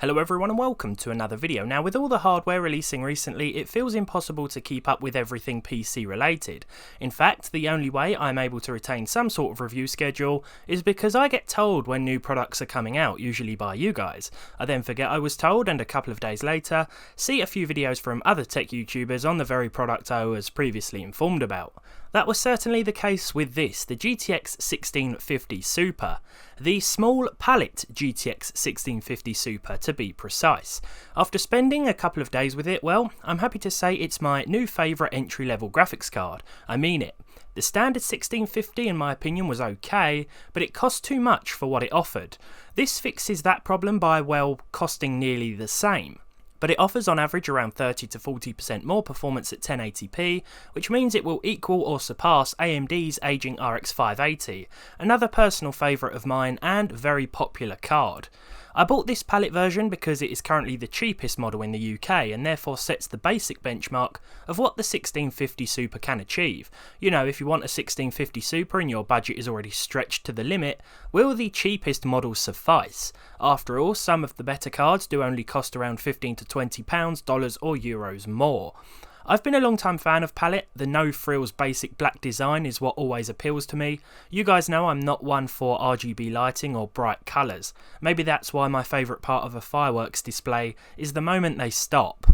Hello everyone and welcome to another video. Now with all the hardware releasing recently, it feels impossible to keep up with everything PC related. In fact, the only way I'm able to retain some sort of review schedule is because I get told when new products are coming out, usually by you guys. I then forget I was told and a couple of days later, see a few videos from other tech YouTubers on the very product I was previously informed about. That was certainly the case with this, the GTX 1650 Super. The small Palit GTX 1650 Super to be precise. After spending a couple of days with it, well, I'm happy to say it's my new favourite entry-level graphics card. I mean it. The standard 1650 in my opinion was okay, but it cost too much for what it offered. This fixes that problem by, well, costing nearly the same. But it offers on average around 30 to 40% more performance at 1080p, which means it will equal or surpass AMD's aging RX 580, another personal favourite of mine and very popular card. I bought this Palit version because it is currently the cheapest model in the UK and therefore sets the basic benchmark of what the 1650 Super can achieve. You know, if you want a 1650 Super and your budget is already stretched to the limit, will the cheapest model suffice? After all, some of the better cards do only cost around £15 to £20, dollars or euros more. I've been a long time fan of Palit. The no frills basic black design is what always appeals to me. You guys know I'm not one for RGB lighting or bright colours. Maybe that's why my favourite part of a fireworks display is the moment they stop.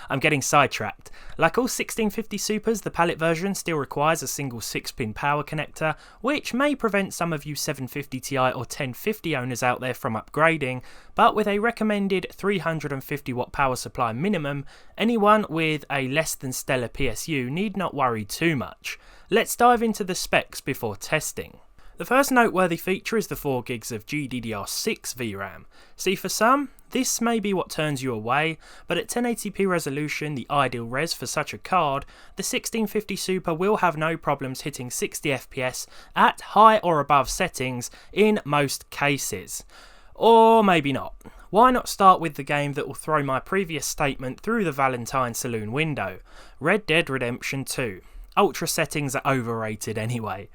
I'm getting sidetracked. Like all 1650 Supers, the Palit version still requires a single 6-pin power connector, which may prevent some of you 750 Ti or 1050 owners out there from upgrading, but with a recommended 350 watt power supply minimum, anyone with a less than stellar PSU need not worry too much. Let's dive into the specs before testing. The first noteworthy feature is the 4GB of GDDR6 VRAM. See, for some, this may be what turns you away, but at 1080p resolution, the ideal res for such a card, the 1650 Super will have no problems hitting 60 FPS at high or above settings in most cases. Or maybe not. Why not start with the game that will throw my previous statement through the Valentine Saloon window? Red Dead Redemption 2. Ultra settings are overrated anyway.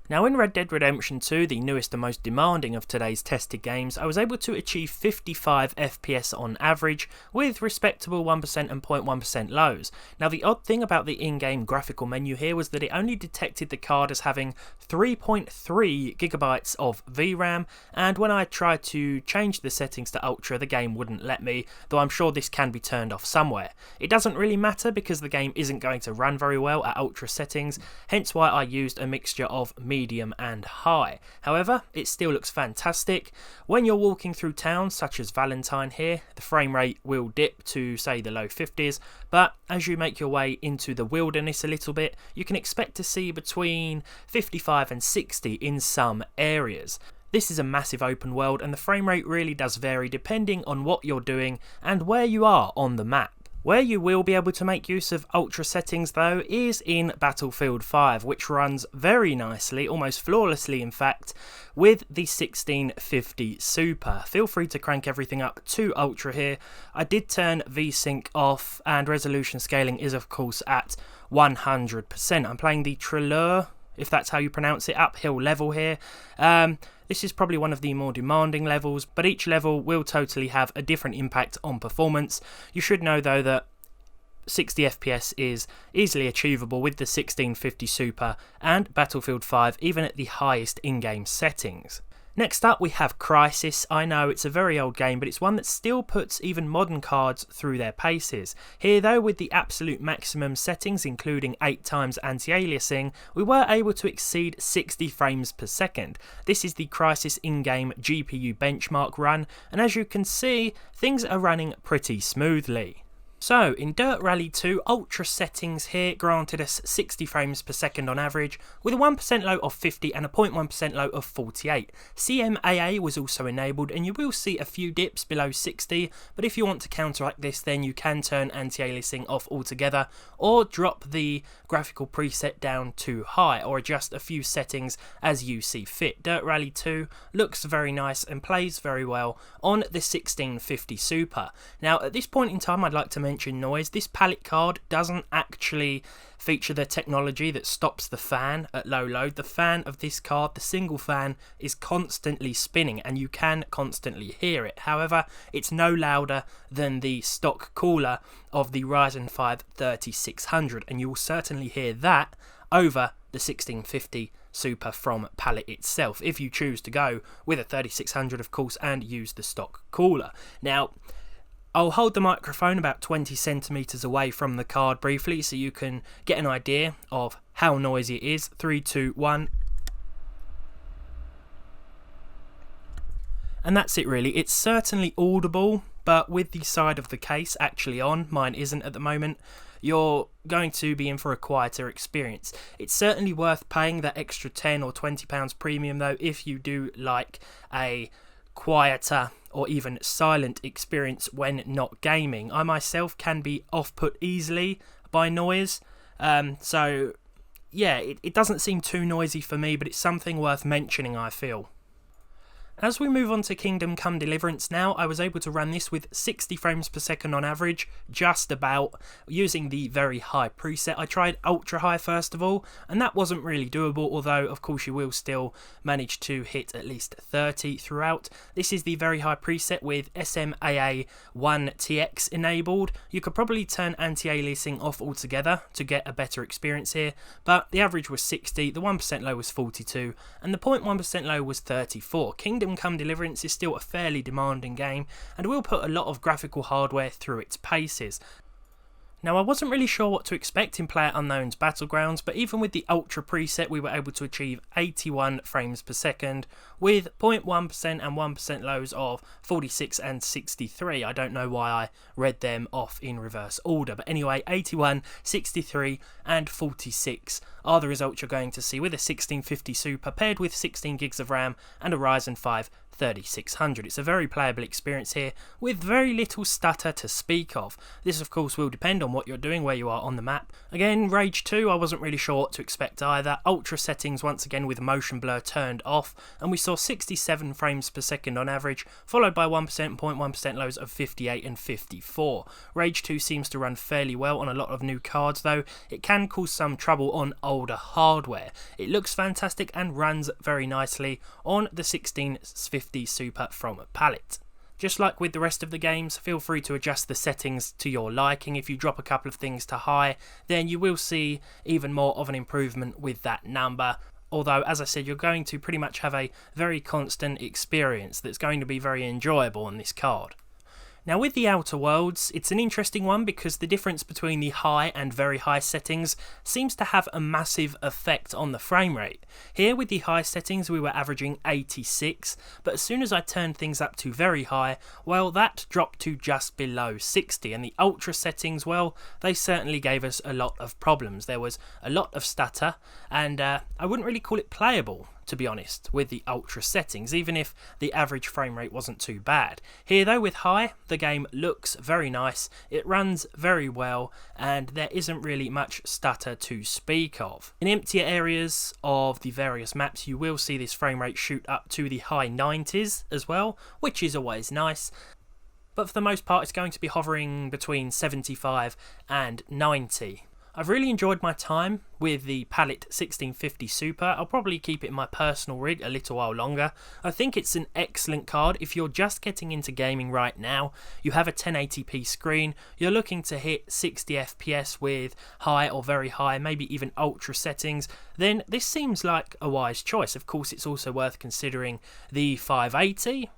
Now in Red Dead Redemption 2, the newest and most demanding of today's tested games, I was able to achieve 55 FPS on average, with respectable 1% and 0.1% lows. Now the odd thing about the in-game graphical menu here was that it only detected the card as having 3.3GB of VRAM, and when I tried to change the settings to Ultra, the game wouldn't let me, though I'm sure this can be turned off somewhere. It doesn't really matter because the game isn't going to run very well at Ultra settings, hence why I used a mixture of medium and high. However, it still looks fantastic. When you're walking through towns such as Valentine here, the frame rate will dip to say the low 50s, but as you make your way into the wilderness a little bit, you can expect to see between 55 and 60 in some areas. This is a massive open world and the frame rate really does vary depending on what you're doing and where you are on the map. Where you will be able to make use of Ultra settings though is in Battlefield 5, which runs very nicely, almost flawlessly in fact, with the 1650 Super. Feel free to crank everything up to Ultra here. I did turn VSync off and resolution scaling is of course at 100%. I'm playing the Treleur, if that's how you pronounce it, uphill level here. This is probably one of the more demanding levels, but each level will totally have a different impact on performance. You should know though that 60 FPS is easily achievable with the 1650 Super and Battlefield 5 even at the highest in-game settings. Next up we have Crysis. I know it's a very old game, but it's one that still puts even modern cards through their paces. Here though, with the absolute maximum settings including 8x anti-aliasing, we were able to exceed 60 frames per second. This is the Crysis in-game GPU benchmark run, and as you can see, things are running pretty smoothly. So, in Dirt Rally 2, Ultra settings here granted us 60 frames per second on average, with a 1% low of 50 and a 0.1% low of 48. CMAA was also enabled, and you will see a few dips below 60, but if you want to counteract this, then you can turn anti-aliasing off altogether, or drop the graphical preset down too high, or adjust a few settings as you see fit. Dirt Rally 2 looks very nice and plays very well on the 1650 Super. Now, at this point in time, I'd like to mention mention noise, this Palit card doesn't actually feature the technology that stops the fan at low load. The fan of this card, the single fan, is constantly spinning and you can constantly hear it. However, it's no louder than the stock cooler of the Ryzen 5 3600, and you will certainly hear that over the 1650 Super from Palit itself, if you choose to go with a 3600 of course and use the stock cooler. Now, I'll hold the microphone about 20 centimeters away from the card briefly so you can get an idea of how noisy it is. 3, 2, 1. And that's it really. It's certainly audible, but with the side of the case actually on, mine isn't at the moment, you're going to be in for a quieter experience. It's certainly worth paying that extra 10 or 20 pounds premium though if you do like a quieter or even silent experience when not gaming. I myself can be off-put easily by noise, so yeah, it doesn't seem too noisy for me, but it's something worth mentioning, I feel. As we move on to Kingdom Come Deliverance now, I was able to run this with 60 frames per second on average, just about, using the very high preset. I tried ultra high first of all, and that wasn't really doable, although of course you will still manage to hit at least 30 throughout. This is the very high preset with SMAA 1TX enabled. You could probably turn anti-aliasing off altogether to get a better experience here, but the average was 60, the 1% low was 42, and the 0.1% low was 34. Kingdom Come Deliverance is still a fairly demanding game and will put a lot of graphical hardware through its paces. Now, I wasn't really sure what to expect in PlayerUnknown's Battlegrounds, but even with the Ultra preset we were able to achieve 81 frames per second with 0.1% and 1% lows of 46 and 63. I don't know why I read them off in reverse order, but anyway, 81, 63 and 46 are the results you're going to see with a 1650 Super paired with 16 gigs of RAM and a Ryzen 5 3600. It's a very playable experience here with very little stutter to speak of. This of course will depend on what you're doing, where you are on the map. Again, Rage 2, I wasn't really sure what to expect either. Ultra settings once again with motion blur turned off, and we saw 67 frames per second on average, followed by 1% and 0.1% lows of 58 and 54. Rage 2 seems to run fairly well on a lot of new cards though. It can cause some trouble on older hardware. It looks fantastic and runs very nicely on the 1650 Super from Palit. Just like with the rest of the games, feel free to adjust the settings to your liking. If you drop a couple of things to high, then you will see even more of an improvement with that number. Although, as I said, you're going to pretty much have a very constant experience that's going to be very enjoyable on this card. Now with the Outer Worlds, it's an interesting one because the difference between the high and very high settings seems to have a massive effect on the frame rate. Here with the high settings we were averaging 86, but as soon as I turned things up to very high, well, that dropped to just below 60, and the ultra settings, well, they certainly gave us a lot of problems. There was a lot of stutter, and I wouldn't really call it playable, to be honest, with the ultra settings, even if the average frame rate wasn't too bad. Here though, with high, the game looks very nice, it runs very well, and there isn't really much stutter to speak of. In emptier areas of the various maps, you will see this frame rate shoot up to the high 90s as well, which is always nice. But for the most part, it's going to be hovering between 75 and 90. I've really enjoyed my time with the Palit 1650 Super. I'll probably keep it in my personal rig a little while longer. I think it's an excellent card if you're just getting into gaming right now. You have a 1080p screen, you're looking to hit 60 FPS with high or very high, maybe even ultra settings, then this seems like a wise choice. Of course, it's also worth considering the 580.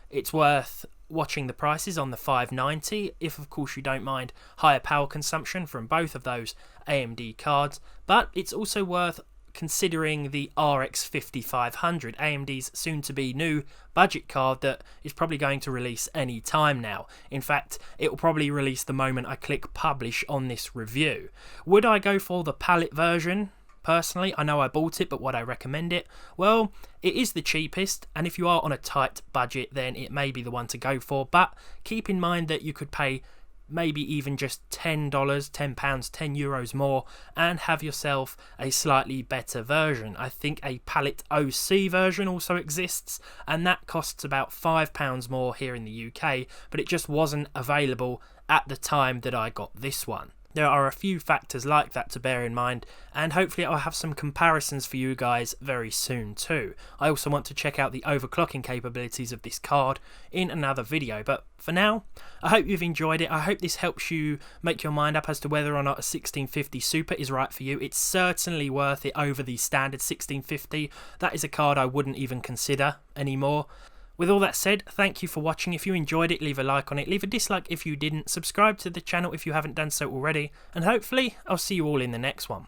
It's worth watching the prices on the 590 if of course you don't mind higher power consumption from both of those AMD cards, but it's also worth considering the RX 5500, AMD's soon to be new budget card that is probably going to release any time now. In fact, it will probably release the moment I click publish on this review. Would I go for the Palit version? Personally, I know I bought it, but would I recommend it? Well, it is the cheapest, and if you are on a tight budget, then it may be the one to go for, but keep in mind that you could pay maybe even just $10, £10, €10 more, and have yourself a slightly better version. I think a Palit OC version also exists, and that costs about £5 more here in the UK, but it just wasn't available at the time that I got this one. There are a few factors like that to bear in mind, and hopefully I'll have some comparisons for you guys very soon too. I also want to check out the overclocking capabilities of this card in another video, but for now, I hope you've enjoyed it. I hope this helps you make your mind up as to whether or not a 1650 Super is right for you. It's certainly worth it over the standard 1650. That is a card I wouldn't even consider anymore. With all that said, thank you for watching. If you enjoyed it, leave a like on it, leave a dislike if you didn't, subscribe to the channel if you haven't done so already, and hopefully I'll see you all in the next one.